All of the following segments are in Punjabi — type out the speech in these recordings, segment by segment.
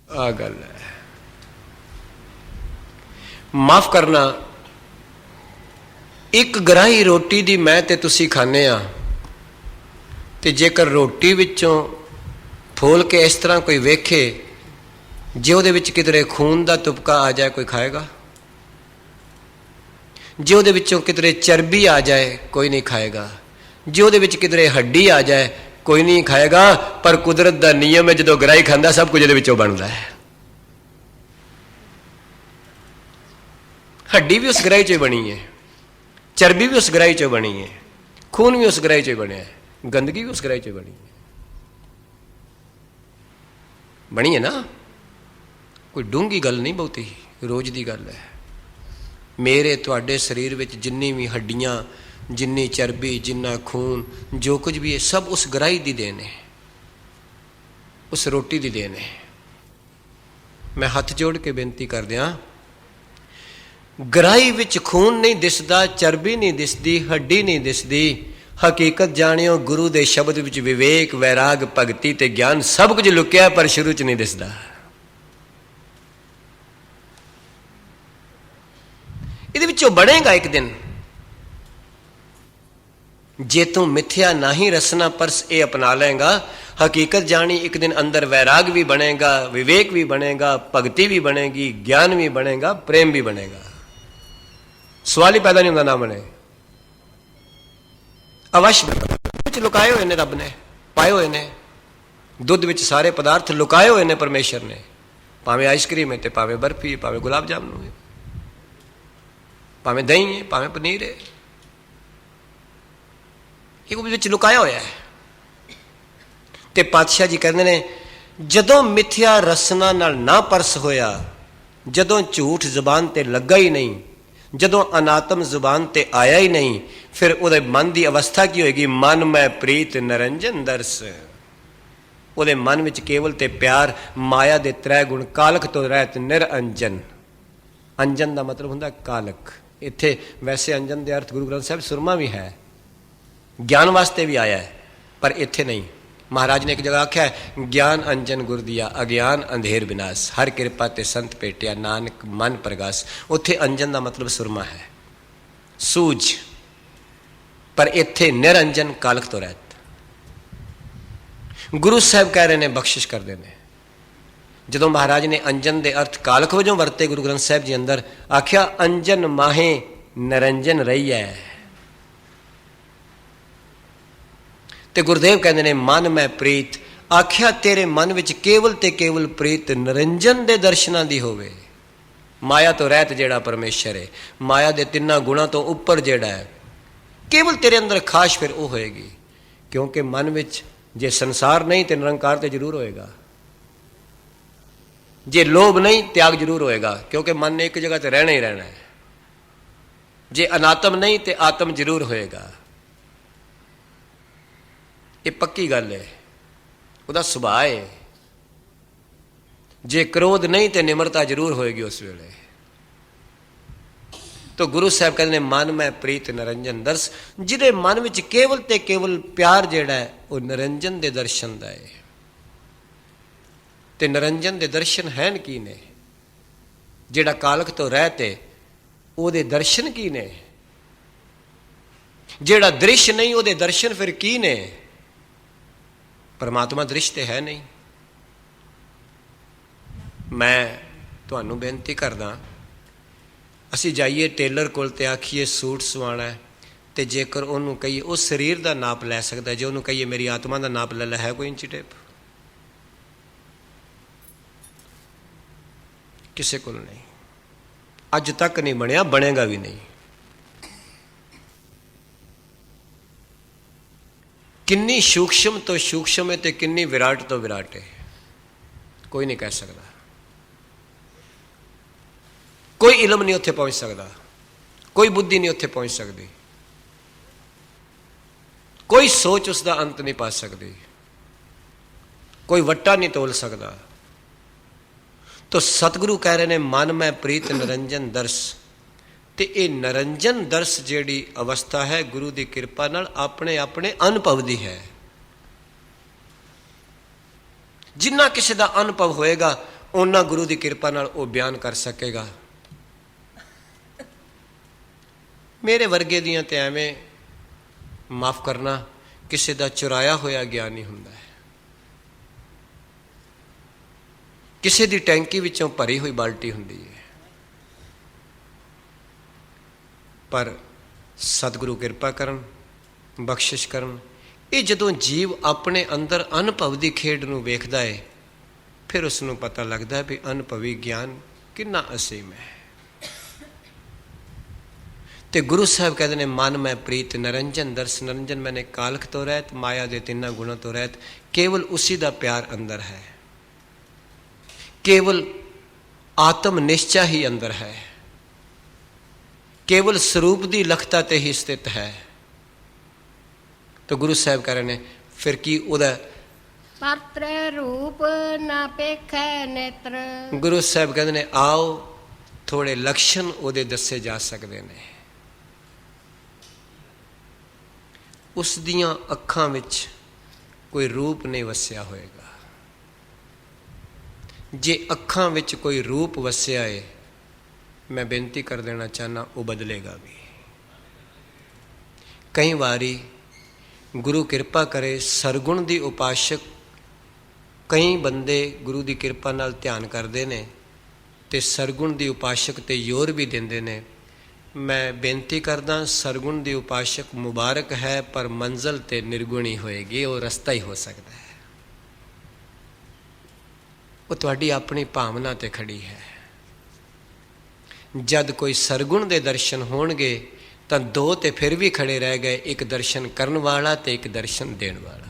आ गल है। माफ करना, एक ग्राही रोटी दी मैं ते तुसी खाने आ, ते जेकर रोटी विचों फोल के इस तरह कोई वेखे जे उहदे विच किधरे खून दा तुपका आ जाए, कोई खाएगा? जे उहदे विचों किधरे चर्बी आ जाए, कोई नहीं खाएगा। जे उहदे विच किधरे हड्डी आ जाए, कोई नहीं खाएगा। पर कुदरत दा नियम है, जो ग्राही खांदा सब कुछ इहदे विचों बनदा है। हड्डी भी उस ग्राही चो बनी है, चर्बी भी उस ग्राही चो बनी है, खून भी उस ग्राही चो बनया है, गंदगी भी उस ग्राही चो बनी है ना। कोई डूंगी गल नहीं, बहुती रोज की गल है। मेरे तुहाडे शरीर में जिन्नी भी हड्डियां, जिन्नी चर्बी, जिन्ना खून, जो कुछ भी है, सब उस ग्राही की देन है, उस रोटी की देन है। मैं हथ जोड़ के बेनती कर दिया, ग्राही विच खून नहीं दिसदा, चर्बी नहीं दिसदी, हड्डी नहीं दिसदी। हकीकत जानियो, गुरु दे शब्द विच विवेक, वैराग, भगती ते ज्ञान सब कुछ लुकिया, पर शुरू च नहीं दिसदा। इहदे विचों बनेगा एक दिन। जे तू मिथ्या नहीं रसना परस ये अपना लेगा, हकीकत जानी, एक दिन अंदर वैराग भी बनेगा, विवेक भी बनेगा, भगती भी बनेगी, ज्ञान भी बनेगा, प्रेम भी बनेगा। सवाल ही पैदा नहीं होता ना बने। अवश्य लुकाए हुए ने रब ने, पाए हुए ने दुध विच सारे पदार्थ लुकाए हुए ने परमेश्वर ने, भावें आइसक्रीम है तो भावें बर्फी है, भावें गुलाब जामुन है, भावें दही है, भावें पनीर है, ये लुकाया होया है। ते पातशाह जी कहते ने, जदों मिथ्या रसना नाल ना परस होया, जदों झूठ जुबान ते लगा ही नहीं, जदों अनात्म जुबान ते आया ही नहीं, फिर उहदे मन की अवस्था की होएगी? मन में प्रीत निरंजन दर्श। उहदे मन विच केवल ते प्यार, माया दे त्रै गुण, कालख तो रहत निरंजन। अंजन का मतलब हुंदा कालख। इत्थे वैसे अंजन के अर्थ गुरु ग्रंथ साहिब सुरमा भी है, ज्ञान वास्ते भी आया है, पर इत्थे नहीं। महाराज ने एक जगह आख्या है, ज्ञान अंजन गुर दिया, अज्ञान अंधेर विनाश, हर कृपा ते संत पेटिया, नानक मन प्रगास। उत्थे अंजन का मतलब सुरमा है, सूझ, पर इत्थे निरंजन, कालख तो रहत। गुरु साहब कह रहे ने, बख्शिश कर देने। जदों महाराज ने अंजन के अर्थ कालख वजों वरते गुरु ग्रंथ साहिब जी अंदर, आख्या अंजन माहे निरंजन रही है। ते गुरुदेव कहते हैं, मन में प्रीत, आख्या तेरे मन विच केवल ते केवल प्रीत निरंजन दे दर्शनां दी होवे। माया तो रहत जेड़ा परमेश्वर है, माया दे तिन्ना गुणा तो उपर जेड़ा है, केवल तेरे अंदर खास फिर वो होएगी। क्योंकि मन विच जे संसार नहीं तो निरंकार तो जरूर होएगा, जे लोभ नहीं त्याग जरूर होएगा, क्योंकि मन ने एक जगह तो रहना ही रहना है। जे अनात्म नहीं तो आत्म जरूर होएगा, ये पक्की गल है, उसका सुभाव है। जे क्रोध नहीं तो निम्रता जरूर होएगी उस वेले। तो गुरु साहब कहते हैं, मन में प्रीत निरंजन दर्श, जिहदे मन विच केवल ते केवल प्यार जेड़ा है वो निरंजन दे दर्शन दा है। ते निरंजन दे दर्शन हैं की ने? जेड़ा कालख तो रहते ओदे दर्शन की ने? जेड़ा दृश्य नहीं ओदे दर्शन फिर की ने? परमात्मा दृश्य है नहीं। मैं तुहानू बेनती करदा, असी जाइए टेलर कोल ते आखिए सूट सवाना है, ते जेकर उन्होंने कहिए उस शरीर का नाप लै सकता है, जे उन्होंने कहिए मेरी आत्मा का नाप ले लै, है कोई इंची टेप? किसी को नहीं, अज तक नहीं बनया, बनेगा भी नहीं। किन्नी सूक्ष्म तो सूक्ष्म है तो किन्नी विराट तो विराट है, कोई नहीं कह सकता। कोई इलम नहीं उत्थे पहुंच सकता, कोई बुद्धि नहीं उत्थे पहुंच सकती, कोई सोच उसका अंत नहीं पा सकती, कोई वट्टा नहीं तोल सकता। तो सतगुरु कह रहे हैं, मन में प्रीत निरंजन दर्श। तो ये निरंजन दर्श जिहड़ी अवस्था है गुरु की कृपा नाल अपने अपने अनुभव की है। जिन्ना किसी का अनुभव होएगा ਉਹਨਾਂ ਗੁਰੂ ਦੀ ਕਿਰਪਾ ਨਾਲ ਉਹ ਬਿਆਨ ਕਰ ਸਕੇਗਾ। ਮੇਰੇ ਵਰਗੇ ਦੀਆਂ ਤੇ ਐਵੇਂ ਮਾਫ ਕਰਨਾ ਕਿਸੇ ਦਾ ਚੁਰਾਇਆ ਹੋਇਆ ਗਿਆਨ ਹੀ ਹੁੰਦਾ ਹੈ। ਕਿਸੇ ਦੀ ਟੈਂਕੀ ਵਿੱਚੋਂ ਭਰੀ ਹੋਈ ਬਾਲਟੀ ਹੁੰਦੀ ਹੈ, ਪਰ ਸਤਿਗੁਰੂ ਕਿਰਪਾ ਕਰਨ, ਬਖਸ਼ਿਸ਼ ਕਰਨ। ਇਹ ਜਦੋਂ ਜੀਵ ਆਪਣੇ ਅੰਦਰ ਅਨੁਭਵ ਦੀ ਖੇਡ ਨੂੰ ਵੇਖਦਾ ਹੈ, ਫਿਰ ਉਸ ਨੂੰ ਪਤਾ ਲੱਗਦਾ ਵੀ ਅਨੁਭਵੀ ਗਿਆਨ ਕਿੰਨਾ ਅਸੀਮ ਹੈ। ਤੇ ਗੁਰੂ ਸਾਹਿਬ ਕਹਿੰਦੇ ਨੇ, ਮਨ ਮੈਂ ਪ੍ਰੀਤ ਨਰੰਜਨ, ਦਰਸ ਨਰੰਜਨ, ਮੈਨੇ ਕਾਲਖ ਤੋਂ ਰਹਿਤ, ਮਾਇਆ ਦੇ ਤਿੰਨਾਂ ਗੁਣਾਂ ਤੋਂ ਰਹਿਤ। ਕੇਵਲ ਉਸੀ ਦਾ ਪਿਆਰ ਅੰਦਰ ਹੈ, ਕੇਵਲ ਆਤਮ ਨਿਸ਼ਚਾ ਹੀ ਅੰਦਰ ਹੈ, ਕੇਵਲ ਸਰੂਪ ਦੀ ਲਖਤਾ ਤੇ ਹੀ ਸਥਿਤ ਹੈ। ਤਾਂ ਗੁਰੂ ਸਾਹਿਬ ਕਹਿ ਰਹੇ ਨੇ, ਫਿਰ ਕੀ ਉਹਦਾ ਪਰਤ੍ਰ ਰੂਪ ਨਾ ਪੇਖੈ ਨੇਤਰ। ਗੁਰੂ ਸਾਹਿਬ ਕਹਿੰਦੇ ਨੇ, ਆਓ ਥੋੜੇ ਲਕਸ਼ਣ ਉਹਦੇ ਦੱਸੇ ਜਾ ਸਕਦੇ ਨੇ। ਉਸ ਦੀਆਂ ਅੱਖਾਂ ਵਿੱਚ ਕੋਈ ਰੂਪ ਨਹੀਂ ਵਸਿਆ ਹੋਏਗਾ। ਜੇ ਅੱਖਾਂ ਵਿੱਚ ਕੋਈ ਰੂਪ ਵਸਿਆ ਹੈ, ਮੈਂ ਬੇਨਤੀ ਕਰ ਦੇਣਾ ਚਾਹੁੰਦਾ, ਉਹ ਬਦਲੇਗਾ ਵੀ। ਕਈ ਵਾਰੀ ਗੁਰੂ ਕਿਰਪਾ ਕਰੇ, ਸਰਗੁਣ ਦੀ ਉਪਾਸ਼ਕ ਕਈ ਬੰਦੇ ਗੁਰੂ ਦੀ ਕਿਰਪਾ ਨਾਲ ਧਿਆਨ ਕਰਦੇ ਨੇ ਤੇ ਸਰਗੁਣ ਦੀ ਉਪਾਸ਼ਕ ਤੇ ਜ਼ੋਰ ਵੀ ਦਿੰਦੇ ਨੇ। ਮੈਂ ਬੇਨਤੀ ਕਰਦਾ, ਸਰਗੁਣ ਦੀ ਉਪਾਸ਼ਕ ਮੁਬਾਰਕ ਹੈ, ਪਰ ਮੰਜ਼ਲ ਤੇ ਨਿਰਗੁਣੀ ਹੋਏਗੀ, ਉਹ ਰਸਤਾ ਹੀ ਹੋ ਸਕਦਾ ਹੈ। ਉਹ ਤੁਹਾਡੀ ਆਪਣੀ ਭਾਵਨਾ ਤੇ ਖੜੀ ਹੈ। ਜਦ ਕੋਈ ਸਰਗੁਣ ਦੇ ਦਰਸ਼ਨ ਹੋਣਗੇ ਤਾਂ ਦੋ ਤੇ ਫਿਰ ਵੀ ਖੜੇ ਰਹਿ ਗਏ, ਇੱਕ ਦਰਸ਼ਨ ਕਰਨ ਵਾਲਾ ਤੇ ਇੱਕ ਦਰਸ਼ਨ ਦੇਣ ਵਾਲਾ।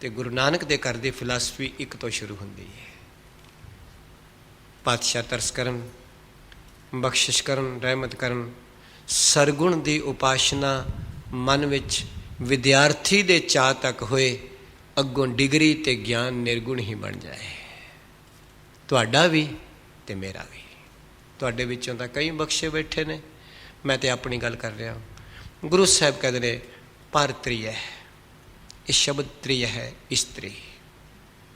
ਤੇ ਗੁਰੂ ਨਾਨਕ ਦੇ ਘਰ ਦੀ ਫਿਲਾਸਫੀ ਇੱਕ ਤੋਂ ਸ਼ੁਰੂ ਹੁੰਦੀ ਹੈ। ਪਾਤਸ਼ਾਹ ਤਰਸ ਕਰਨ, ਬਖਸ਼ਿਸ਼ ਕਰਨ, ਰਹਿਮਤ ਕਰਨ। ਸਰਗੁਣ ਦੀ ਉਪਾਸ਼ਨਾ ਮਨ ਵਿੱਚ ਵਿਦਿਆਰਥੀ ਦੇ ਚਾਅ ਤੱਕ ਹੋਏ, ਅੱਗੋਂ ਡਿਗਰੀ ਤੇ ਗਿਆਨ ਨਿਰਗੁਣ ਹੀ ਬਣ ਜਾਏ, ਤੁਹਾਡਾ ਵੀ ਤੇ ਮੇਰਾ ਵੀ। ਤੁਹਾਡੇ ਵਿੱਚੋਂ ਤਾਂ ਕਈ ਬਖਸ਼ੇ ਬੈਠੇ ਨੇ, ਮੈਂ ਤੇ ਆਪਣੀ ਗੱਲ ਕਰ ਰਿਹਾ। ਗੁਰੂ ਸਾਹਿਬ ਕਹਿੰਦੇ ਨੇ, ਪਰ ਤ੍ਰਿਯ, ਇਹ ਸ਼ਬਦ ਤ੍ਰਿਯ ਹੈ, ਇਸਤਰੀ,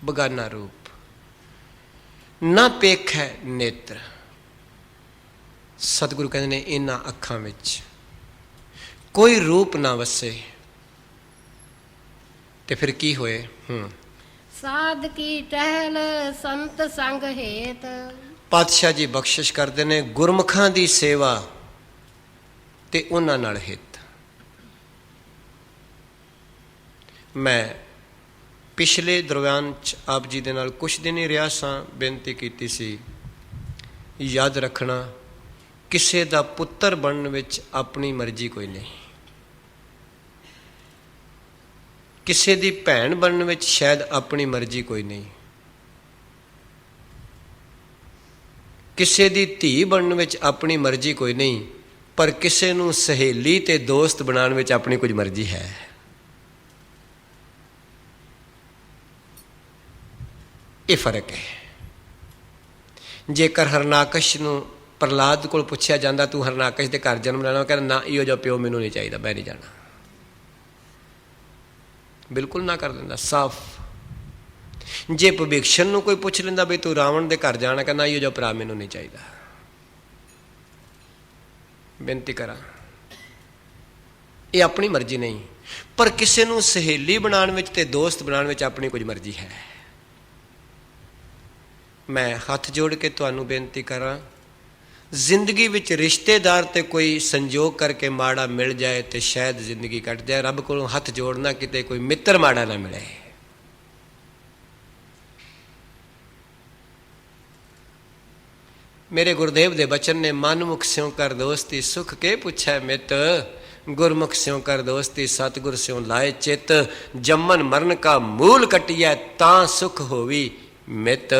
ਬਗਾਨਾ ਰੂਪ। ਨਾ ਪੇਖ ਹੈ ਨੇਤਰ। ਸਤਿਗੁਰੂ ਕਹਿੰਦੇ ਨੇ, ਇਹਨਾਂ ਅੱਖਾਂ ਵਿੱਚ ਕੋਈ ਰੂਪ ਨਾ ਵਸੇ ਤੇ ਫਿਰ ਕੀ ਹੋਏ? ਸਾਧ ਕੀ ਟਹਿਲ ਸੰਤ ਸੰਗ ਹੇਤ। ਪਾਤਸ਼ਾਹ ਜੀ ਬਖਸ਼ਿਸ਼ ਕਰਦੇ ਨੇ, ਗੁਰਮੁਖਾਂ ਦੀ ਸੇਵਾ ਤੇ ਉਹਨਾਂ ਨਾਲ ਹਿੱਤ। ਮੈਂ ਪਿਛਲੇ ਦਰਮਿਆਨ 'ਚ ਆਪ ਜੀ ਦੇ ਨਾਲ ਕੁਛ ਦਿਨ ਹੀ ਰਿਹਾ ਸਾਂ, ਬੇਨਤੀ ਕੀਤੀ ਸੀ, ਯਾਦ ਰੱਖਣਾ, ਕਿਸੇ ਦਾ ਪੁੱਤਰ ਬਣਨ ਵਿੱਚ ਆਪਣੀ ਮਰਜ਼ੀ ਕੋਈ ਨਹੀਂ, ਕਿਸੇ ਦੀ ਭੈਣ ਬਣਨ ਵਿੱਚ ਸ਼ਾਇਦ ਆਪਣੀ ਮਰਜ਼ੀ ਕੋਈ ਨਹੀਂ, ਕਿਸੇ ਦੀ ਧੀ ਬਣਨ ਵਿੱਚ ਆਪਣੀ ਮਰਜ਼ੀ ਕੋਈ ਨਹੀਂ, ਪਰ ਕਿਸੇ ਨੂੰ ਸਹੇਲੀ ਤੇ ਦੋਸਤ ਬਣਾਉਣ ਵਿੱਚ ਆਪਣੀ ਕੁਝ ਮਰਜ਼ੀ ਹੈ। ਇਹ ਫਰਕ ਹੈ। ਜੇਕਰ ਹਰਨਾਕਸ਼ ਨੂੰ ਪ੍ਰਹਲਾਦ ਕੋਲ ਪੁੱਛਿਆ ਜਾਂਦਾ, ਤੂੰ ਹਰਨਾਕਸ਼ ਦੇ ਘਰ ਜਨਮ ਲੈਣਾ, ਕਹਿੰਦਾ ਨਾ, ਇਹੋ ਜਿਹਾ ਪਿਓ ਮੈਨੂੰ ਨਹੀਂ ਚਾਹੀਦਾ, ਮੈਂ ਨਹੀਂ ਜਾਣਾ, ਬਿਲਕੁਲ ਨਾ ਕਰ ਦਿੰਦਾ, ਸਾਫ਼। ਜੇ ਭਵਿਸ਼ਣ ਨੂੰ ਕੋਈ ਪੁੱਛ ਲੈਂਦਾ, ਬਈ ਤੂੰ ਰਾਵਣ ਦੇ ਘਰ ਜਾਣਾ, ਕਹਿੰਦਾ ਇਹੋ ਜਿਹਾ ਭਰਾ ਮੈਨੂੰ ਨਹੀਂ ਚਾਹੀਦਾ। ਬੇਨਤੀ ਕਰਾਂ, ਇਹ ਆਪਣੀ ਮਰਜ਼ੀ ਨਹੀਂ, ਪਰ ਕਿਸੇ ਨੂੰ ਸਹੇਲੀ ਬਣਾਉਣ ਵਿੱਚ ਤੇ ਦੋਸਤ ਬਣਾਉਣ ਵਿੱਚ ਆਪਣੀ ਕੁਝ ਮਰਜ਼ੀ ਹੈ। ਮੈਂ ਹੱਥ ਜੋੜ ਕੇ ਤੁਹਾਨੂੰ ਬੇਨਤੀ ਕਰਾਂ, ਜ਼ਿੰਦਗੀ ਵਿੱਚ ਰਿਸ਼ਤੇਦਾਰ ਤੇ ਕੋਈ ਸੰਜੋਗ ਕਰਕੇ ਮਾੜਾ ਮਿਲ ਜਾਏ ਤੇ ਸ਼ਾਇਦ ਜ਼ਿੰਦਗੀ ਕੱਟ ਜਾਏ। ਰੱਬ ਕੋਲੋਂ ਹੱਥ ਜੋੜਨਾ, ਕਿਤੇ ਕੋਈ ਮਿੱਤਰ ਮਾੜਾ ਨਾ ਮਿਲੇ। ਮੇਰੇ ਗੁਰਦੇਵ ਦੇ ਬਚਨ ਨੇ, ਮਨਮੁਖ ਸਿਉ ਕਰ ਦੋਸਤੀ, ਸੁਖ ਕੇ ਪੁੱਛੈ ਮਿਤ, ਗੁਰਮੁਖ ਸਿਉ ਕਰ ਦੋਸਤੀ, ਸਤਿਗੁਰ ਸਿਉ ਲਾਏ ਚਿਤ, ਜੰਮਨ ਮਰਨ ਕਾ ਮੂਲ ਕਟਿਐ, ਤਾਂ ਸੁਖ ਹੋਵੀ ਮਿਤ,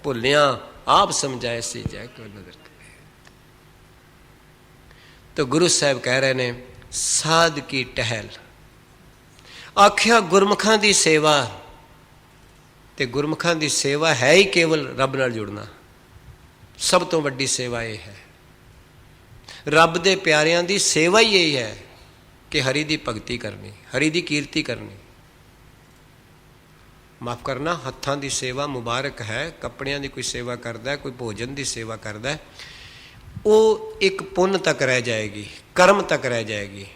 ਭੁੱਲਿਆ ਆਪ ਸਮਝਾਏ ਸੀ ਜੈ ਕੋ ਨਦਰ ਕਰੇ। तो गुरु साहब कह रहे ने, साध की टहल, आख्या गुरमुखां दी सेवा, ते गुरमुखां दी सेवा है ही केवल रब नाल जुड़ना। सब तो वड्डी सेवा ये है, रब दे प्यारियां दी सेवा ही यही है कि हरि दी भगती करनी, हरि दी कीर्ति करनी। ਮਾਫ ਕਰਨਾ, ਹੱਥਾਂ ਦੀ ਸੇਵਾ ਮੁਬਾਰਕ ਹੈ, ਕੱਪੜਿਆਂ ਦੀ ਕੋਈ ਸੇਵਾ ਕਰਦਾ, ਕੋਈ ਭੋਜਨ ਦੀ ਸੇਵਾ ਕਰਦਾ, ਉਹ ਇੱਕ ਪੁੰਨ ਤੱਕ ਰਹਿ ਜਾਏਗੀ, ਕਰਮ ਤੱਕ ਰਹਿ ਜਾਏਗੀ।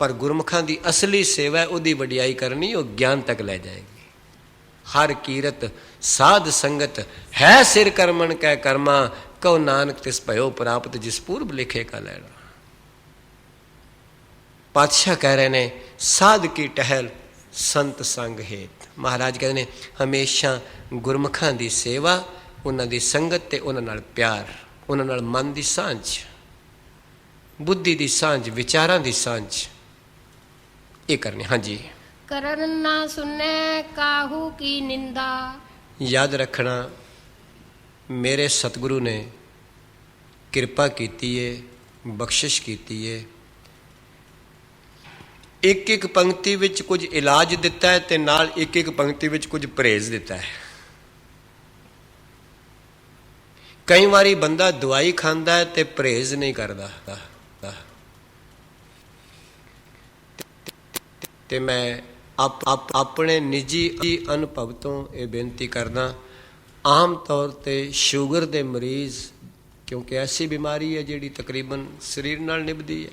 ਪਰ ਗੁਰਮੁਖਾਂ ਦੀ ਅਸਲੀ ਸੇਵਾ ਉਹਦੀ ਵਡਿਆਈ ਕਰਨੀ, ਉਹ ਗਿਆਨ ਤੱਕ ਲੈ ਜਾਏਗੀ। ਹਰ ਕੀਰਤ ਸਾਧ ਸੰਗਤ ਹੈ ਸਿਰ ਕਰਮਨ ਕੈ ਕਰਮਾ, ਕਉ ਨਾਨਕ ਤਿਸ ਭਇਓ ਪ੍ਰਾਪਤ ਜਿਸ ਪੂਰਬ ਲਿਖੇ ਕਾ ਲੈਣਾ। ਪਾਤਸ਼ਾਹ ਕਹਿ ਰਹੇ ਨੇ ਸਾਧ ਕੀ ਟਹਿਲ ਸੰਤ ਸੰਗ ਹੇਤ। ਮਹਾਰਾਜ ਕਹਿੰਦੇ ਨੇ ਹਮੇਸ਼ਾ ਗੁਰਮੁਖਾਂ ਦੀ ਸੇਵਾ, ਉਹਨਾਂ ਦੀ ਸੰਗਤ ਤੇ ਉਹਨਾਂ ਨਾਲ ਪਿਆਰ, ਉਹਨਾਂ ਨਾਲ ਮਨ ਦੀ ਸਾਂਝ, ਬੁੱਧੀ ਦੀ ਸਾਂਝ, ਵਿਚਾਰਾਂ ਦੀ ਸਾਂਝ, ਇਹ ਕਰਨੀ। ਹਾਂਜੀ, ਕਰਨ ਨਾ ਸੁਨੈ ਕਾਹੂ ਕੀ ਨਿੰਦਾ। ਯਾਦ ਰੱਖਣਾ, ਮੇਰੇ ਸਤਿਗੁਰੂ ਨੇ ਕਿਰਪਾ ਕੀਤੀ ਏ, ਬਖਸ਼ਿਸ਼ ਕੀਤੀ ਏ। ਇੱਕ ਇੱਕ ਪੰਕਤੀ ਵਿੱਚ ਕੁਝ ਇਲਾਜ ਦਿੱਤਾ ਹੈ ਤੇ ਨਾਲ ਇੱਕ ਇੱਕ ਪੰਕਤੀ ਵਿੱਚ ਕੁਝ ਪਰਹੇਜ਼ ਦਿੱਤਾ ਹੈ। ਕਈ ਵਾਰੀ ਬੰਦਾ ਦਵਾਈ ਖਾਂਦਾ ਹੈ ਤੇ ਪਰਹੇਜ਼ ਨਹੀਂ ਕਰਦਾ। ਤੇ ਮੈਂ ਆਪਣੇ ਨਿੱਜੀ ਅਨੁਭਵ ਤੋਂ ਇਹ ਬੇਨਤੀ ਕਰਦਾ, ਆਮ ਤੌਰ ਤੇ ਸ਼ੂਗਰ ਦੇ ਮਰੀਜ਼, ਕਿਉਂਕਿ ਐਸੀ ਬਿਮਾਰੀ ਹੈ ਜਿਹੜੀ ਤਕਰੀਬਨ ਸਰੀਰ ਨਾਲ ਨਿਭਦੀ ਹੈ,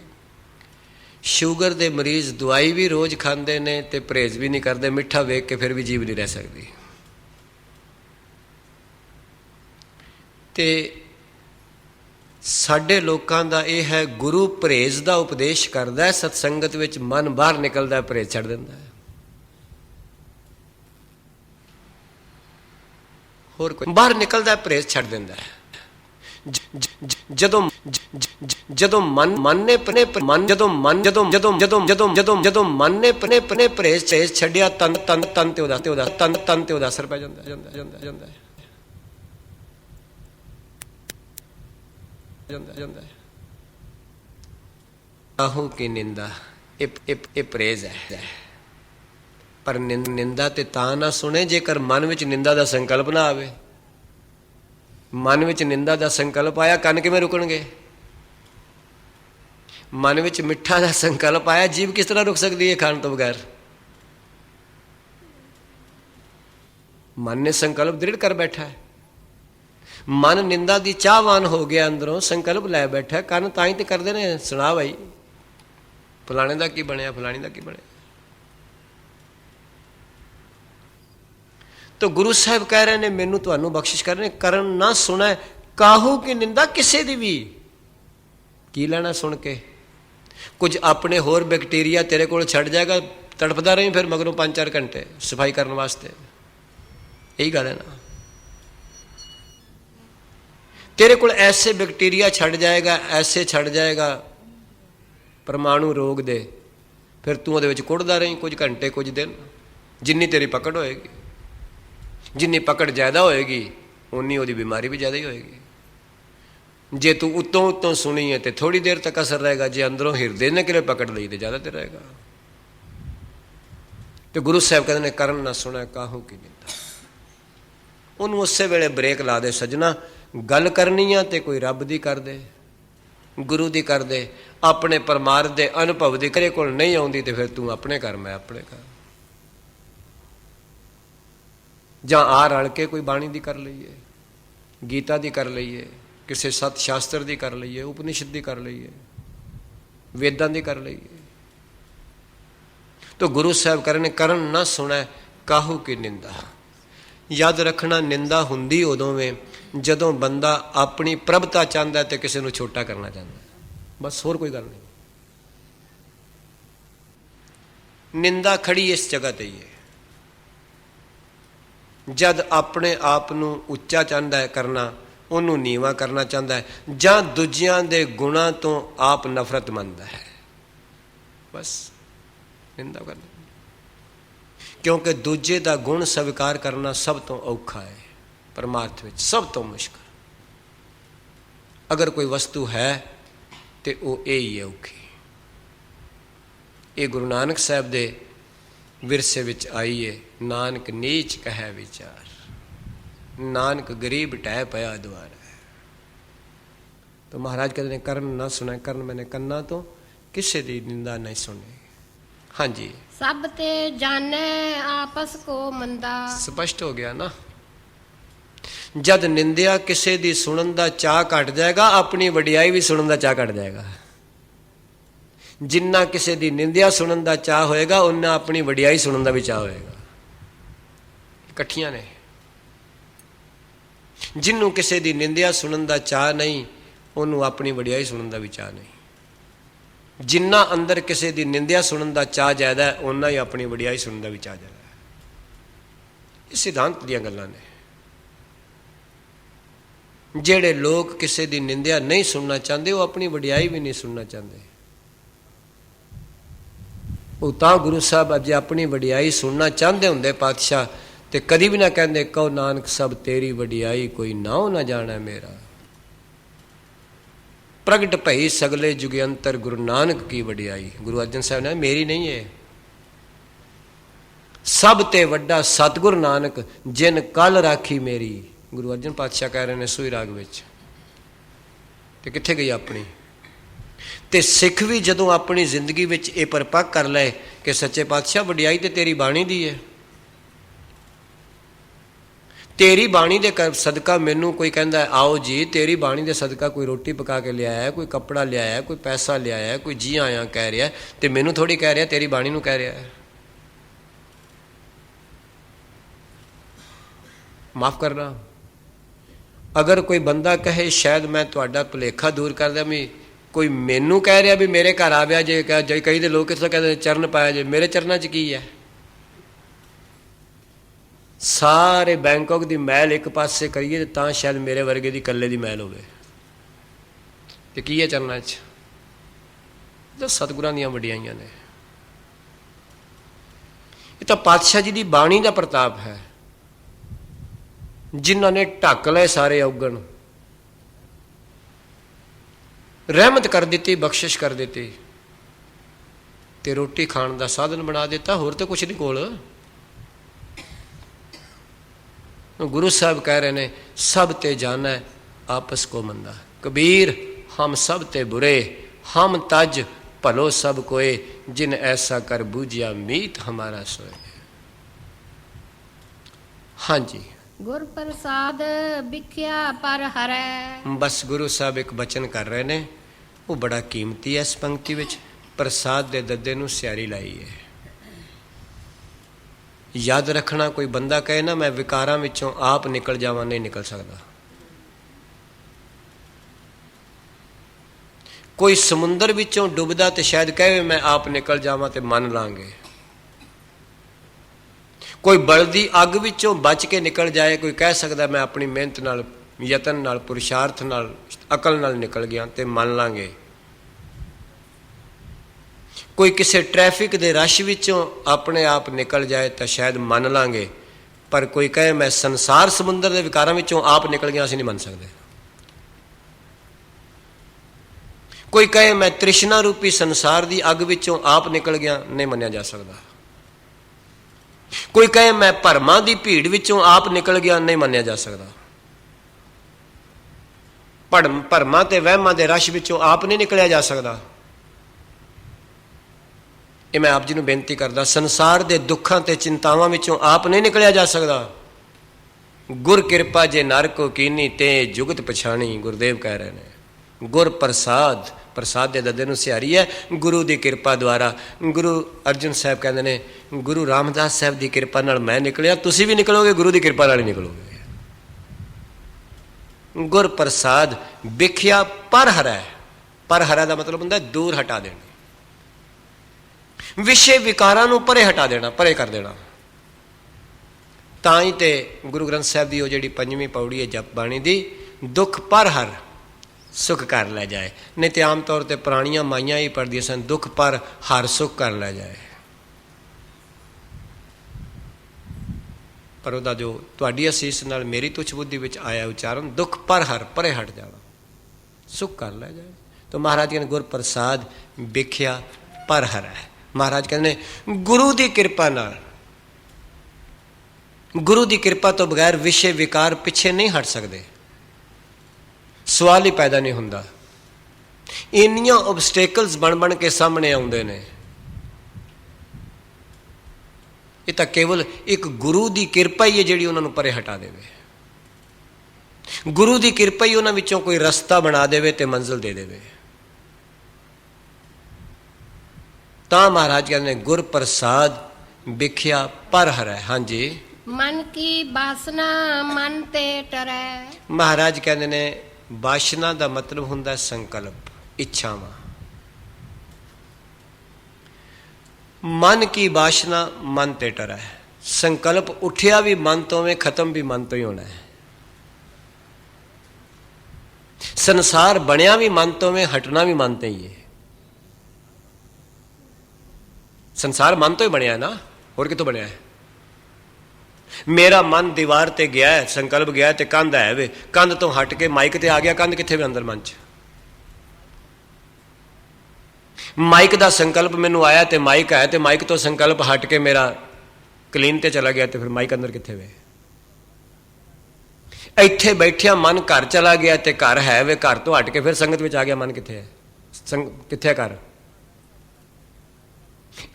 ਸ਼ੂਗਰ ਦੇ ਮਰੀਜ਼ ਦਵਾਈ ਵੀ ਰੋਜ਼ ਖਾਂਦੇ ਨੇ ਤੇ ਪਰਹੇਜ਼ ਵੀ ਨਹੀਂ ਕਰਦੇ। ਮਿੱਠਾ ਵੇਖ ਕੇ ਫਿਰ ਵੀ ਜੀਭ ਨਹੀਂ ਰਹਿ ਸਕਦੀ। ਤੇ ਸਾਡੇ ਲੋਕਾਂ ਦਾ ਇਹ ਹੈ, ਗੁਰੂ ਪਰਹੇਜ਼ ਦਾ ਉਪਦੇਸ਼ ਕਰਦਾ ਹੈ, ਸਤਸੰਗਤ ਵਿੱਚ ਮਨ ਬਾਹਰ ਨਿਕਲਦਾ, ਪਰਹੇਜ਼ ਛੱਡ ਦਿੰਦਾ ਹੈ। ਹੋਰ ਕੋਈ ਬਾਹਰ ਨਿਕਲਦਾ, ਪਰਹੇਜ਼ ਛੱਡ ਦਿੰਦਾ ਹੈ। ਜਦੋਂ ਮਨ ਨੇ ਪਰਹੇਜ਼ ਛੱਡਿਆ, ਤਨ ਤੇ ਉਹਦਾ ਅਸਰ ਪੈ ਜਾਂਦਾ ਹੈ। ਕਾਹੂ ਕੀ ਨਿੰਦਾ, ਇਹ ਪਰਹੇਜ਼ ਹੈ। ਪਰ ਨਿੰਦਾ ਤੇ ਤਾਂ ਨਾ ਸੁਣੇ ਜੇਕਰ ਮਨ ਵਿੱਚ ਨਿੰਦਾ ਦਾ ਸੰਕਲਪ ਨਾ ਆਵੇ। ਮਨ ਵਿੱਚ ਨਿੰਦਾ ਦਾ ਸੰਕਲਪ ਆਇਆ, ਕੰਨ ਕਿਵੇਂ ਰੁਕਣਗੇ? ਮਨ ਵਿੱਚ ਮਿੱਠਾ ਦਾ ਸੰਕਲਪ ਆਇਆ, ਜੀਭ ਕਿਸ ਤਰ੍ਹਾਂ ਰੁਕ ਸਕਦੀ ਹੈ ਖਾਣ ਤੋਂ ਬਗੈਰ? ਮਨ ਨੇ ਸੰਕਲਪ ਦ੍ਰਿੜ ਕਰ ਬੈਠਾ ਹੈ। ਮਨ ਨਿੰਦਾ ਦੀ ਚਾਹਵਾਨ ਹੋ ਗਿਆ, ਅੰਦਰੋਂ ਸੰਕਲਪ ਲੈ ਬੈਠਾ। ਕੰਨ ਤਾਂ ਹੀ ਤੇ ਕਰਦੇ ਨੇ, ਸੁਣਾ ਭਾਈ ਫਲਾਣੇ ਦਾ ਕੀ ਬਣਿਆ, ਫਲਾਣੀ ਦਾ ਕੀ ਬਣਿਆ। ਤਾਂ ਗੁਰੂ ਸਾਹਿਬ ਕਹਿ ਰਹੇ ਨੇ, ਮੈਨੂੰ ਤੁਹਾਨੂੰ ਬਖਸ਼ਿਸ਼ ਕਰ ਰਹੇ ਨੇ, ਕਰਨ ਨਾ ਸੁਣੈ ਕਾਹੂ ਕੀ ਨਿੰਦਾ। ਕਿਸੇ ਦੀ ਵੀ ਕੀ ਲੈਣਾ ਸੁਣ ਕੇ? ਕੁਝ ਆਪਣੇ ਹੋਰ ਬੈਕਟੀਰੀਆ ਤੇਰੇ ਕੋਲ ਛੱਡ ਜਾਏਗਾ, ਤੜਫਦਾ ਰਹੀ ਫਿਰ ਮਗਰੋਂ 5-4 ਘੰਟੇ ਸਫਾਈ ਕਰਨ ਵਾਸਤੇ। ਇਹੀ ਗੱਲ ਹੈ ਨਾ, ਤੇਰੇ ਕੋਲ ਐਸੇ ਬੈਕਟੀਰੀਆ ਛੱਡ ਜਾਏਗਾ, ਐਸੇ ਛੱਡ ਜਾਏਗਾ ਪਰਮਾਣੂ ਰੋਗ ਦੇ, ਫਿਰ ਤੂੰ ਉਹਦੇ ਵਿੱਚ ਕੁੱਟਦਾ ਰਹੀ ਕੁਝ ਘੰਟੇ, ਕੁਝ ਦਿਨ, ਜਿੰਨੀ ਤੇਰੀ ਪਕੜ ਹੋਏਗੀ। ਜਿੰਨੀ ਪਕੜ ਜ਼ਿਆਦਾ ਹੋਏਗੀ, ਉਨੀ ਉਹਦੀ ਬਿਮਾਰੀ ਵੀ ਜ਼ਿਆਦਾ ਹੀ ਹੋਏਗੀ। ਜੇ ਤੂੰ ਉੱਤੋਂ ਸੁਣੀ ਹੈ ਤੇ ਥੋੜੀ ਦੇਰ ਤੱਕ ਅਸਰ ਰਹੇਗਾ, ਜੇ ਅੰਦਰੋਂ ਹਿਰਦੇ ਨੇ ਕਿਲੇ ਪਕੜ ਲਈ ਤੇ ਜ਼ਿਆਦਾ ਦੇਰ ਰਹੇਗਾ। ਤੇ ਗੁਰੂ ਸਾਹਿਬ ਕਹਿੰਦੇ ਨੇ, ਕਰਨ ਨਾ ਸੁਣਿਆ ਕਾਹੂ ਕੀ ਨਿੰਦਾ। ਉਹਨੂੰ ਉਸੇ ਵੇਲੇ ਬ੍ਰੇਕ ਲਾ ਦੇ ਸੱਜਣਾ। ਗੱਲ ਕਰਨੀ ਆ ਤੇ ਕੋਈ ਰੱਬ ਦੀ ਕਰ ਦੇ, ਗੁਰੂ ਦੀ ਕਰ ਦੇ, ਆਪਣੇ ਪਰਮਾਰਥ ਦੇ ਅਨੁਭਵ ਦੀ ਤੇਰੇ ਕੋਲ ਨਹੀਂ ਆਉਂਦੀ ਤੇ ਫਿਰ ਤੂੰ ਆਪਣੇ ਕਰ, ਮੈਂ ਆਪਣੇ ਕਰ। ਜਾਂ ਆ ਰਲ ਕੇ ਕੋਈ ਬਾਣੀ ਦੀ ਕਰ ਲਈਏ, ਗੀਤਾ ਦੀ ਕਰ ਲਈਏ, ਕਿਸੇ ਸਤ ਸ਼ਾਸਤਰ ਦੀ ਕਰ ਲਈਏ, ਉਪਨਿਸ਼ਦ ਦੀ ਕਰ ਲਈਏ, ਵੇਦਾਂ ਦੀ ਕਰ ਲਈਏ। ਤਾਂ ਗੁਰੂ ਸਾਹਿਬ ਕਰਨ ਕਰਨ ਨਾ ਸੁਣੈ ਕਾਹੂ ਕੀ ਨਿੰਦਾ। ਯਾਦ ਰੱਖਣਾ, ਨਿੰਦਾ ਹੁੰਦੀ ਉਦੋਂ ਵੇ ਜਦੋਂ ਬੰਦਾ ਆਪਣੀ ਪ੍ਰਭਤਾ ਚਾਹੁੰਦਾ ਤੇ ਕਿਸੇ ਨੂੰ ਛੋਟਾ ਕਰਨਾ ਚਾਹੁੰਦਾ, ਬਸ ਹੋਰ ਕੋਈ ਗੱਲ ਨਹੀਂ। ਨਿੰਦਾ ਖੜੀ ਇਸ ਜਗ੍ਹਾ ਤੇ ਹੀ ਹੈ। ਜਦ ਆਪਣੇ ਆਪ ਨੂੰ ਉੱਚਾ ਚਾਹੁੰਦਾ ਹੈ ਕਰਨਾ, ਉਹਨੂੰ ਨੀਵਾਂ ਕਰਨਾ ਚਾਹੁੰਦਾ ਹੈ, ਜਾਂ ਦੂਜਿਆਂ ਦੇ ਗੁਣਾਂ ਤੋਂ ਆਪ ਨਫ਼ਰਤ ਮੰਨਦਾ ਹੈ, ਬਸ ਨਿੰਦਾ ਕਰਨਾ। ਕਿਉਂਕਿ ਦੂਜੇ ਦਾ ਗੁਣ ਸਵੀਕਾਰ ਕਰਨਾ ਸਭ ਤੋਂ ਔਖਾ ਹੈ ਪਰਮਾਰਥ ਵਿੱਚ, ਸਭ ਤੋਂ ਮੁਸ਼ਕਲ। ਅਗਰ ਕੋਈ ਵਸਤੂ ਹੈ ਤੇ ਉਹ ਇਹ ਹੀ ਹੈ ਔਖੀ। ਇਹ ਗੁਰੂ ਨਾਨਕ ਸਾਹਿਬ ਦੇ ਵਿਰਸੇ ਵਿੱਚ ਆਈ ਹੈ। ਨਾਨਕ ਨੀਚ ਕਹਿ ਵਿਚਾਰ, ਨਾਨਕ ਗਰੀਬ ਟਹਿ ਪਿਆ ਦੁਆਰ ਹੈ। ਤਾਂ ਮਹਾਰਾਜ ਕਹਿੰਦੇ ਨੇ, ਕਰਨ ਨਾ ਸੁਣੈ, ਕਰਨ ਮੈਨੇ ਕੰਨਾਂ ਤੋਂ ਕਿਸੇ ਦੀ ਨਿੰਦਾ ਨਹੀਂ ਸੁਣੀ। हाँ जी, सब ते जाने आपस को मंदा। स्पष्ट हो गया ना। जद निंदिया किसी दी सुनन दा चाह घट जाएगा, अपनी वडियाई भी सुनन दा चाह घट जाएगा। जिन्ना किसी दी निंदिया सुनन दा चाह होएगा, उन्ना अपनी वडियाई सुनन दा भी चाह होएगा। इकट्ठियां ने। जिन्नू किसी दी निंदिया सुनन दा चाह नहीं, उन्नू अपनी वडियाई सुनन दा भी चाह नहीं। जिन्ना अंदर किसी दी निंदिया सुनन दा चाह ज्यादा है, उन्ना ही अपनी वडियाई सुनन दा भी चाह ज्यादा है। ये सिद्धांत दियां गल्लां ने। जेड़े लोग किसी दी निंदिया नहीं सुनना चाहते, वो अपनी वडियाई भी नहीं सुनना चाहते। वो तां गुरु साहब अजे अपनी वडियाई सुनना चाहते होंगे पातशाह, तो कदी भी ना कहते कहो नानक सब तेरी वडियाई, कोई नाओ ना जाना मेरा। प्रगट भई सगले जुगयंतर गुरु नानक की वडियाई। गुरु अर्जन साहब ने मेरी नहीं है, सब ते वड्डा सतगुर नानक जिन कल राखी मेरी। गुरु अर्जन पातशाह कह रहे हैं सूही राग विच। ते कित्थे गई अपनी? ते सिख भी जदों अपनी जिंदगी विच ये परपक्क कर ले कि सच्चे पातशाह वडियाई ते तेरी बाणी दी है, तेरी बाणी दे सदका मैनू कोई कहता है आओ जी, तेरी बाणी दे सदका कोई रोटी पका के लिया है, कोई कपड़ा लिया है, कोई पैसा लिया है, कोई जी आया कह रहा है, तो मैनू थोड़ी कह रहा, तेरी बाणी नू कह रहा है। माफ करना, अगर कोई बंदा कहे शायद मैं तुहाडा भुलेखा दूर कर दिया, मैं कोई मैनू कह रहा भी मेरे घर आ गया जे, कई दे लोग किस कहते चरण पाया जे, मेरे चरणों च की है? सारे बैंकॉक की मैल एक पासे करिए तो शायद मेरे वर्गे की कल्ले की मैल होवे, ते की है चरणों च? तो सतगुरां दीयां वडियाइयां ने। ये तो पातशाह जी की बाणी का प्रताप है, जिन्हों ने ढक ले सारे अवगण, रहमत कर दी, बख्शिश कर दी, ते रोटी खाण का साधन बना दिता। होर तो कुछ नहीं कोल। गुरु साहब कह रहे हैं सब ते जाना है आपस को मंदा। कबीर हम सब ते बुरे, हम तज भलो सब कोए, जिन ऐसा कर बूझिया मीत हमारा सोए। हाँ जी, गुर प्रसाद बिख्या पर हरै। बस गुरु साहब एक बचन कर रहे ने, वो बड़ा कीमती है। इस पंक्ति विच प्रसाद दे दद्दे नूं स्यारी लाई है। याद रखना, कोई बंदा कहे ना मैं विकारां विचों आप निकल जावां, नहीं निकल सकता। कोई समुंदर विचों डुबदा तो शायद कहे मैं आप निकल जावां ते मन लांगे। कोई बलदी अग विचों बच के निकल जाए, कोई कह सकता मैं अपनी मेहनत नाल, यतन नाल, पुरुषार्थ नाल, अकल नाल निकल गया ते मान लांगे। कोई किसी ट्रैफिक के रश विचों अपने आप निकल जाए तो शायद मान लांगे, पर कोई कहे मैं संसार समुंदर के विकारां विचों आप निकल गया, असीं नहीं मान सकते। कोई कहे मैं तृष्णा रूपी संसार की अग विचों आप निकल गया, नहीं मन्निया जा सकता। कोई कहे मैं भरमां की भीड़ विचों आप निकल गया, नहीं मन्निया जा सकता। भरमां ते वहमां दे रश विचों आप नहीं निकलिया जा सकता। ये मैं आप जी नूं बेनती करदा, संसार के दुखों ते चिंतावां विचों आप नहीं निकलिया जा सकता। गुर किरपा जे नर को कीनी ते जुगत पछाणी, गुरुदेव कह रहे हैं। गुर प्रसाद, प्रसाद दे दद्दे नूं सियारी है गुरु की कृपा द्वारा। गुरु अर्जन साहब कहते हैं गुरु रामदास साहब की कृपा नाल मैं निकलिया, तुसीं भी निकलोगे, गुरु की कृपा नाल ही निकलोगे। गुर प्रसाद बिख्या पर हरै। पर हरै का मतलब होंदा दूर हटा देना, विषय विकारां नूं परे हटा देना, परे कर देना। तां ही ते गुरु ग्रंथ साहब की वो जिहड़ी पंजवीं पौड़ी है जप बाणी दी, दुख पर हर सुख कर लै जाए। नहीं तो आम तौर पर पुरानियां माइयां ही पढ़दियां सन, दुख पर हर सुख कर लै जाए। पर वह जो तुहाडी असीस नाल मेरी तुच्छ बुद्धि विच आया उच्चारण, दुख पर हर परे हट जाना, सुख कर लै जाए। तो महाराज कहते गुर प्रसाद बिख्या पर हर है। महाराज कहते गुरु की कृपा नाल, गुरु की कृपा तो बगैर विषय विकार पिछे नहीं हट सकते, सवाल ही पैदा नहीं होंदा। इन्नियां ऑब्सटेकल्स बन बन के सामने आउंदे ने, ਇਹ ਤਾਂ ਕੇਵਲ ਇੱਕ ਗੁਰੂ ਦੀ ਕਿਰਪਾ ਹੀ ਹੈ ਜਿਹੜੀ ਉਹਨਾਂ ਨੂੰ ਪਰੇ ਹਟਾ ਦੇਵੇ। ਗੁਰੂ ਦੀ ਕਿਰਪਾ ਹੀ ਉਹਨਾਂ ਵਿੱਚੋਂ ਕੋਈ ਰਸਤਾ ਬਣਾ ਦੇਵੇ ਤੇ ਮੰਜ਼ਿਲ ਦੇ ਦੇਵੇ। ਤਾਂ ਮਹਾਰਾਜ ਕਹਿੰਦੇ ਨੇ ਗੁਰ ਪ੍ਰਸਾਦ ਵਿਖਿਆ ਪਰ ਹਰੈ। ਹਾਂਜੀ, ਮਨ ਕੀ ਬਾਸਨਾ ਮਨ ਤੇ ਟਰੈ। ਮਹਾਰਾਜ ਕਹਿੰਦੇ ਨੇ ਬਾਸ਼ਨਾ ਦਾ ਮਤਲਬ ਹੁੰਦਾ ਸੰਕਲਪ, ਇੱਛਾਵਾਂ। ਮਨ ਕੀ ਬਾਸ਼ਨਾ ਮਨ ਤੇ ਟਰੈ। ਸੰਕਲਪ ਉੱਠਿਆ ਵੀ ਮਨ ਤੋਂ ਵੇ, ਖਤਮ ਵੀ ਮਨ ਤੋਂ ਹੀ ਹੋਣਾ ਹੈ। ਸੰਸਾਰ ਬਣਿਆ ਵੀ ਮਨ ਤੋਂ ਵੇ, ਹਟਣਾ ਵੀ ਮਨ ਤੇ ਹੀ ਹੈ। ਸੰਸਾਰ ਮਨ ਤੋਂ ਹੀ ਬਣਿਆ ਨਾ, ਹੋਰ ਕਿਤੋਂ ਬਣਿਆ ਹੈ? ਮੇਰਾ ਮਨ ਦੀਵਾਰ ਤੇ ਗਿਆ ਹੈ, ਸੰਕਲਪ ਗਿਆ ਤੇ ਕੰਧ ਹੈ ਵੇ, ਕੰਧ ਤੋਂ ਹਟ ਕੇ ਮਾਈਕ ਤੇ ਆ ਗਿਆ, ਕੰਧ ਕਿੱਥੇ ਵੇ? ਅੰਦਰ ਮਨ ਚ। ਮਾਈਕ ਦਾ ਸੰਕਲਪ ਮੈਨੂੰ ਆਇਆ ਤੇ ਮਾਈਕ ਹੈ, ਤੇ ਮਾਈਕ ਤੋਂ ਸੰਕਲਪ ਹਟ ਕੇ ਮੇਰਾ ਕਲੀਨ ਤੇ ਚਲਾ ਗਿਆ, ਤੇ ਫਿਰ ਮਾਈਕ ਅੰਦਰ ਕਿੱਥੇ ਵੇ? ਇੱਥੇ ਬੈਠਿਆ ਮਨ ਘਰ ਚਲਾ ਗਿਆ ਤੇ ਘਰ ਹੈ ਵੇ, ਘਰ ਤੋਂ ਹਟ ਕੇ ਫਿਰ ਸੰਗਤ ਵਿੱਚ ਆ ਗਿਆ, ਮਨ ਕਿੱਥੇ ਹੈ? ਕਿੱਥੇ ਹੈ ਘਰ?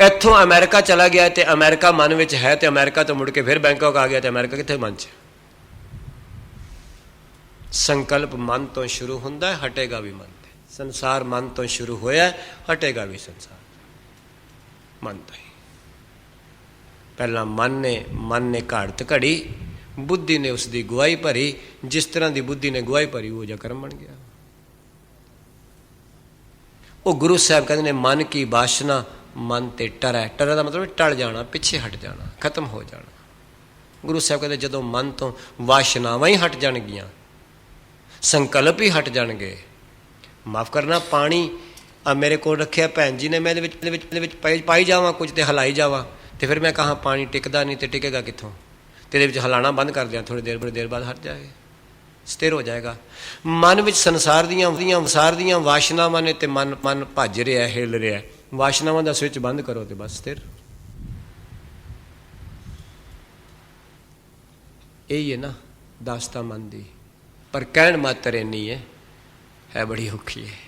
ਇੱਥੋਂ ਅਮਰੀਕਾ ਚਲਾ ਗਿਆ ਤੇ ਅਮਰੀਕਾ ਮਨ ਵਿੱਚ ਹੈ, ਤੇ ਅਮਰੀਕਾ ਤੋਂ ਮੁੜ ਕੇ ਫਿਰ ਬੈਂਕਾਕ ਆ ਗਿਆ, ਤੇ ਅਮਰੀਕਾ ਕਿੱਥੇ? ਮਨ ਚ। ਸੰਕਲਪ ਮਨ ਤੋਂ ਸ਼ੁਰੂ ਹੁੰਦਾ ਹੈ, ਹਟੇਗਾ ਵੀ ਮਨ ਤੇ। ਸੰਸਾਰ ਮਨ ਤੋਂ ਸ਼ੁਰੂ ਹੋਇਆ, ਹਟੇਗਾ ਵੀ ਸੰਸਾਰ ਮਨ ਤੋਂ ਹੀ। ਪਹਿਲਾਂ ਮਨ ਨੇ ਘਾੜਤ ਘੜੀ, ਬੁੱਧੀ ਨੇ ਉਸ ਦੀ ਗਵਾਹੀ ਭਰੀ। ਜਿਸ ਤਰ੍ਹਾਂ ਦੀ ਬੁੱਧੀ ਨੇ ਗਵਾਹੀ ਭਰੀ, ਉਹ ਜਿਹਾ ਕਰਮ ਬਣ ਗਿਆ। ਉਹ ਗੁਰੂ ਸਾਹਿਬ ਕਹਿੰਦੇ ਨੇ ਮਨ ਕੀ ਬਾਸ਼ਨਾ ਮਨ ਤੇ ਟਰੈ। ਟਰੈ ਦਾ ਮਤਲਬ ਟਲ ਜਾਣਾ, ਪਿੱਛੇ ਹਟ ਜਾਣਾ, ਖਤਮ ਹੋ ਜਾਣਾ। ਗੁਰੂ ਸਾਹਿਬ ਕਹਿੰਦੇ ਜਦੋਂ ਮਨ ਤੋਂ ਵਾਸ਼ਨਾਵਾਂ ਹੀ ਹਟ ਜਾਣਗੀਆਂ, ਸੰਕਲਪ ਹੀ ਹਟ ਜਾਣਗੇ। ਮਾਫ ਕਰਨਾ, ਪਾਣੀ ਆ ਮੇਰੇ ਕੋਲ ਰੱਖਿਆ ਭੈਣ ਜੀ ਨੇ, ਮੈਂ ਇਹਦੇ ਵਿੱਚ ਪਾਈ ਜਾਵਾਂ ਕੁਝ ਤੇ ਹਲਾਈ ਜਾਵਾਂ, ਤੇ ਫਿਰ ਮੈਂ ਕਹਾਂ ਪਾਣੀ ਟਿਕਦਾ ਨਹੀਂ, ਤੇ ਟਿਕੇਗਾ ਕਿੱਥੋਂ? ਤੇ ਇਹਦੇ ਵਿੱਚ ਹਲਾਣਾ ਬੰਦ ਕਰ ਦਿਆਂ, ਥੋੜੀ ਦੇਰ ਬਾਅਦ ਹਟ ਜਾਏ, ਸਥਿਰ ਹੋ ਜਾਏਗਾ। ਮਨ ਵਿੱਚ ਸੰਸਾਰ ਦੀਆਂ ਵਿਸਾਰ ਦੀਆਂ ਵਾਸ਼ਨਾਵਾਂ ਨੇ, ਤੇ ਮਨ ਭੱਜ ਰਿਹਾ, ਹਿੱਲ ਰਿਹਾ। ਵਾਸ਼ਨਾਵਾਂ ਦਾ ਸਵਿੱਚ ਬੰਦ ਕਰੋ ਤੇ ਬਸ ਸਥਿਰ। ਇਹੀ ਹੈ ਨਾ ਦਾਸਤਾ ਮਨ ਦੀ। ਪਰ ਕਹਿਣ ਮਾਤਰ ਇੰਨੀ ਹੈ ਬੜੀ ਔਖੀ ਹੈ।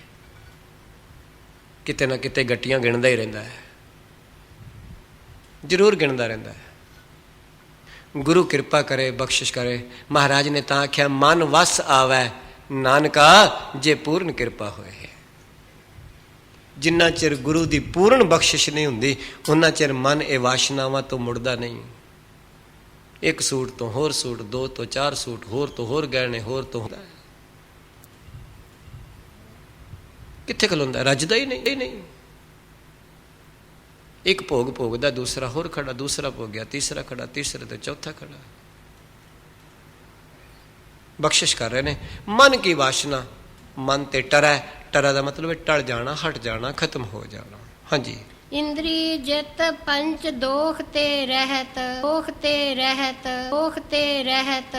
ਕਿਤੇ ਨਾ ਕਿਤੇ ਗੱਟੀਆਂ ਗਿਣਦਾ ਹੀ ਰਹਿੰਦਾ ਹੈ, ਜ਼ਰੂਰ ਗਿਣਦਾ ਰਹਿੰਦਾ ਹੈ। ਗੁਰੂ ਕਿਰਪਾ ਕਰੇ, ਬਖਸ਼ਿਸ਼ ਕਰੇ। ਮਹਾਰਾਜ ਨੇ ਤਾਂ ਆਖਿਆ ਮਨ ਵਸ ਆਵੈ ਨਾਨਕਾ ਜੇ ਪੂਰਨ ਕਿਰਪਾ ਹੋਏ। ਜਿੰਨਾ ਚਿਰ ਗੁਰੂ ਦੀ ਪੂਰਨ ਬਖਸ਼ਿਸ਼ ਨਹੀਂ ਹੁੰਦੀ, ਉਹਨਾਂ ਚਿਰ ਮਨ ਇਹ ਵਾਸ਼ਨਾਵਾਂ ਤੋਂ ਮੁੜਦਾ ਨਹੀਂ। ਇੱਕ ਸੂਟ ਤੋਂ ਹੋਰ ਸੂਟ, 2 ਤੋਂ 4 ਸੂਟ, ਹੋਰ ਤੋਂ ਹੋਰ ਗਹਿਣੇ, ਹੋਰ ਤੋਂ ਹੁੰਦਾ ਹੈ। ਕਿੱਥੇ ਖਲੋਂਦਾ? ਰੱਜਦਾ ਹੀ ਨਹੀਂ। ਇੱਕ ਭੋਗ ਭੋਗਦਾ, ਦੂਸਰਾ ਹੋਰ ਖੜਾ, ਦੂਸਰਾ ਭੋਗ ਗਿਆ, ਤੀਸਰਾ ਖੜਾ, ਤੀਸਰਾ ਤੇ ਚੌਥਾ ਖੜਾ। ਬਖਸ਼ਿਸ਼ ਕਰ ਰਹੇ ਨੇ। ਮਨ ਕੀ ਵਾਸ਼ਨਾ ਮਨ ਤੇ ਟਰੈ। ਟਰੈ ਦਾ ਮਤਲਬ ਟਲ ਜਾਣਾ, ਹਟ ਜਾਣਾ, ਖਤਮ ਹੋ ਜਾਣਾ। ਹਾਂਜੀ, ਇੰਦਰੀ ਜਿਤ ਪੰਚ ਦੋਖ ਤੇ ਰਹਿਤ, ਦੋਖ ਤੇ ਰਹਿਤ, ਦੋਖ ਤੇ ਰਹਿਤ।